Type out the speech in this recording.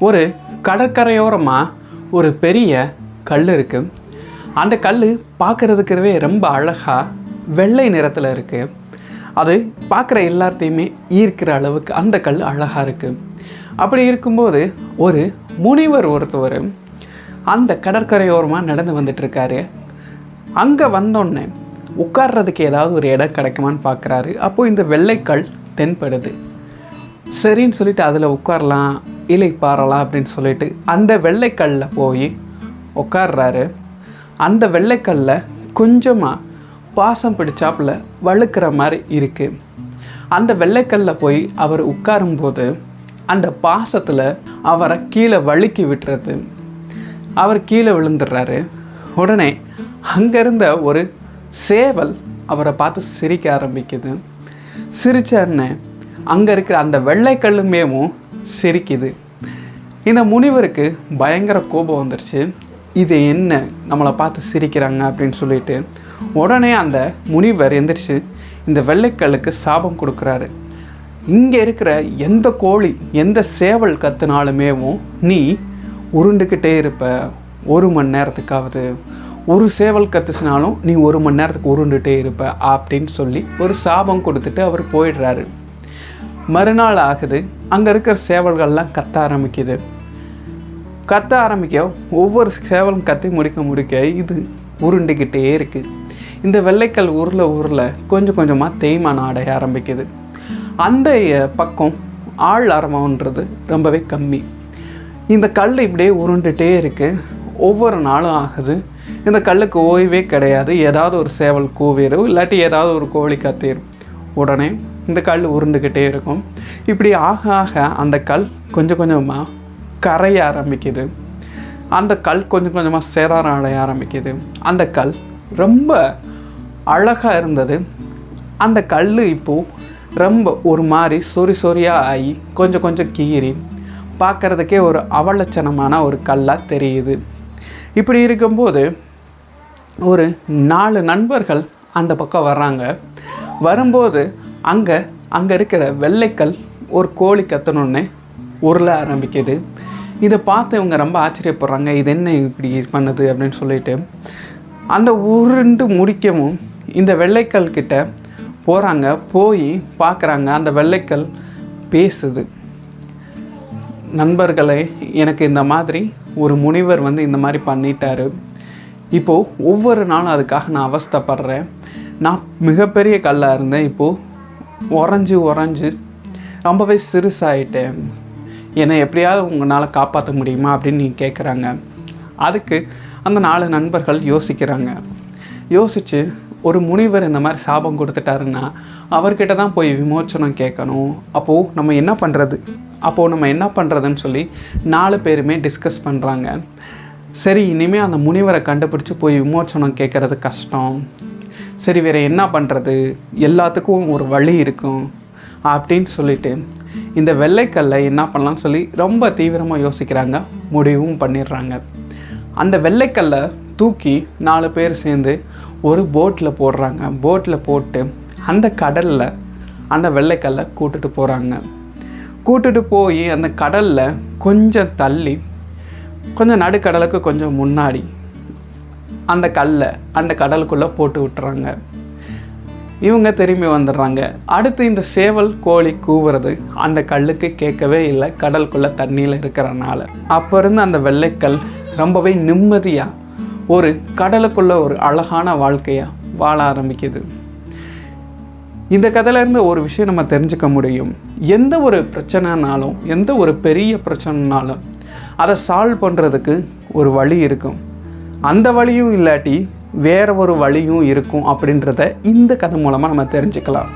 ஒரு கடற்கரையோரமாக ஒரு பெரிய கல் இருக்குது. அந்த கல் பார்க்குறதுக்குவே ரொம்ப அழகாக வெள்ளை நிறத்தில் இருக்குது. அது பார்க்குற எல்லாத்தையுமே ஈர்க்கிற அளவுக்கு அந்த கல் அழகாக இருக்குது. அப்படி இருக்கும்போது ஒரு முனிவர் ஒருத்தவர் அந்த கடற்கரையோரமாக நடந்து வந்துட்டுருக்காரு. அங்கே வந்தோடனே உட்கார்றதுக்கு ஏதாவது ஒரு இடம் கிடைக்குமான்னு பார்க்குறாரு. அப்போது இந்த வெள்ளைக்கல் தென்படுது. சரின்னு சொல்லிட்டு அதில் உட்காரலாம், இலை பாறலாம் அப்படின்னு சொல்லிட்டு அந்த வெள்ளைக்கல்லில் போய் உட்கார்றாரு. அந்த வெள்ளைக்கல்லில் கொஞ்சமாக பாசம் பிடிச்சாப்புல வழுக்கிற மாதிரி இருக்குது. அந்த வெள்ளைக்கல்லில் போய் அவர் உட்காரும்போது அந்த பாசத்தில் அவரை கீழே வழுக்கி விட்டுறது. அவர் கீழே விழுந்துடுறாரு. உடனே அங்கேருந்த ஒரு சேவல் அவரை பார்த்து சிரிக்க ஆரம்பிக்குது. சிரிச்சோடனே அங்கே இருக்கிற அந்த வெள்ளைக்கல்லுமேவும் சிரிக்குது. இந்த முனிவருக்கு பயங்கர கோபம் வந்துருச்சு. இது என்ன நம்மளை பார்த்து சிரிக்கிறாங்க அப்படின்னு சொல்லிட்டு உடனே அந்த முனிவர் எந்திரிச்சு இந்த வெள்ளைக்கல்லுக்கு சாபம் கொடுக்குறாரு. இங்கே இருக்கிற எந்த கோழி எந்த சேவல் கத்துனாலுமேவும் நீ உருண்டுக்கிட்டே இருப்ப 1 மணி நேரத்துக்காவது. ஒரு சேவல் கத்துச்சினாலும் நீ 1 மணி நேரத்துக்கு உருண்டுகிட்டே இருப்ப அப்படின்னு சொல்லி ஒரு சாபம் கொடுத்துட்டு அவர் போயிடுறாரு. மறுநாள் ஆகுது. அங்கே இருக்கிற சேவல்கள்லாம் கத்த ஆரம்பிக்குது. ஒவ்வொரு சேவலும் கத்தி முடிக்க இது உருண்டுக்கிட்டே இருக்குது. இந்த வெள்ளைக்கல் உருளை கொஞ்சம் கொஞ்சமாக தேய்மானம் அடைய ஆரம்பிக்குது. அந்த பக்கம் ஆள் அரமன்றது ரொம்பவே கம்மி. இந்த கல் இப்படியே உருண்டுகிட்டே இருக்குது. ஒவ்வொரு நாளும் ஆகுது. இந்த கல்லுக்கு ஓய்வே கிடையாது. ஏதாவது ஒரு சேவல் கூவிடும், இல்லாட்டி ஏதாவது ஒரு கோழி கத்திடும். உடனே இந்த கல் உருண்டுக்கிட்டே இருக்கும். இப்படி ஆக ஆக அந்த கல் கொஞ்சம் கொஞ்சமாக கரைய ஆரம்பிக்குது. அந்த கல் கொஞ்சம் கொஞ்சமாக சேதாரம் அடைய ஆரம்பிக்குது. அந்த கல் ரொம்ப அழகாக இருந்தது. அந்த கல் இப்போது ரொம்ப ஒரு மாதிரி சொறியாக ஆகி கொஞ்சம் கொஞ்சம் கீறி பார்க்குறதுக்கே ஒரு அவலட்சணமான ஒரு கல்லாக தெரியுது. இப்படி இருக்கும்போது ஒரு 4 நண்பர்கள் அந்த பக்கம் வர்றாங்க. வரும்போது அங்கே இருக்கிற வெள்ளைக்கல் ஒரு கோழி கத்தணுன்னே உருள ஆரம்பிக்குது. இதை பார்த்து இவங்க ரொம்ப ஆச்சரியப்படுறாங்க. இது என்ன இப்படி பண்ணுது அப்படின்னு சொல்லிட்டு அந்த உருண்டு முடிக்கவும் இந்த வெள்ளைக்கல் கிட்ட போகிறாங்க. போய் பார்க்குறாங்க அந்த வெள்ளைக்கல் பேசுது. நண்பர்களே, எனக்கு இந்த மாதிரி ஒரு முனிவர் இந்த மாதிரி பண்ணிட்டாரு. இப்போது ஒவ்வொரு நாளும் அதுக்காக நான் அவஸ்தைப்படுறேன். நான் மிகப்பெரிய கல்லாக இருந்தேன், இப்போது உறைஞ்சி ரொம்பவே சிறுசாயிட்டேன். என்னை எப்படியாவது உங்களால் காப்பாற்ற முடியுமா அப்படின்னு நீங்கள் கேட்குறாங்க. அதுக்கு அந்த 4 நண்பர்கள் யோசித்து ஒரு முனிவர் இந்த மாதிரி சாபம் கொடுத்துட்டாருன்னா அவர்கிட்ட தான் போய் விமோச்சனம் கேட்கணும். அப்போது நம்ம என்ன பண்ணுறதுன்னு சொல்லி 4 பேருமே டிஸ்கஸ் பண்ணுறாங்க. சரி, இனிமேல் அந்த முனிவரை கண்டுபிடிச்சி போய் விமோச்சனம் கேட்குறது கஷ்டம். சரி, வேறு என்ன பண்ணுறது, எல்லாத்துக்கும் ஒரு வழி இருக்கும் அப்படின்னு சொல்லிட்டு இந்த வெள்ளைக்கல்லை என்ன பண்ணலான்னு சொல்லி ரொம்ப தீவிரமாக யோசிக்கிறாங்க. முடிவும் பண்ணிடுறாங்க. அந்த வெள்ளைக்கல்லை தூக்கி 4 பேர் சேர்ந்து ஒரு போட்டில் போடுறாங்க. போட்டில் போட்டு அந்த கடலில் அந்த வெள்ளைக்கல்லை கூட்டுட்டு போய் அந்த கடலில் கொஞ்சம் தள்ளி கொஞ்சம் நடுக்கடலுக்கு கொஞ்சம் முன்னாடி அந்த கல்லை அந்த கடலுக்குள்ளே போட்டு விட்டுறாங்க. இவங்க திரும்பி வந்துடுறாங்க. அடுத்து இந்த சேவல் கோழி கூவுறது அந்த கல்லுக்கு கேட்கவே இல்லை, கடலுக்குள்ளே தண்ணியில் இருக்கிறனால. அப்போ இருந்து அந்த வெள்ளைக்கல் ரொம்பவே நிம்மதியாக ஒரு கடலுக்குள்ளே ஒரு அழகான வாழ்க்கையாக வாழ ஆரம்பிக்குது. இந்த கதையிலேருந்து ஒரு விஷயம் நம்ம தெரிஞ்சுக்க முடியும். எந்த ஒரு பிரச்சனைனாலும், எந்த ஒரு பெரிய பிரச்சனைனாலும் அதை சால்வ் பண்ணுறதுக்கு ஒரு வழி இருக்கும். அந்த வழியும் இல்லாட்டி வேறு ஒரு வழியும் இருக்கும் அப்படின்றத இந்த கதை மூலமாக நம்ம தெரிஞ்சுக்கலாம்.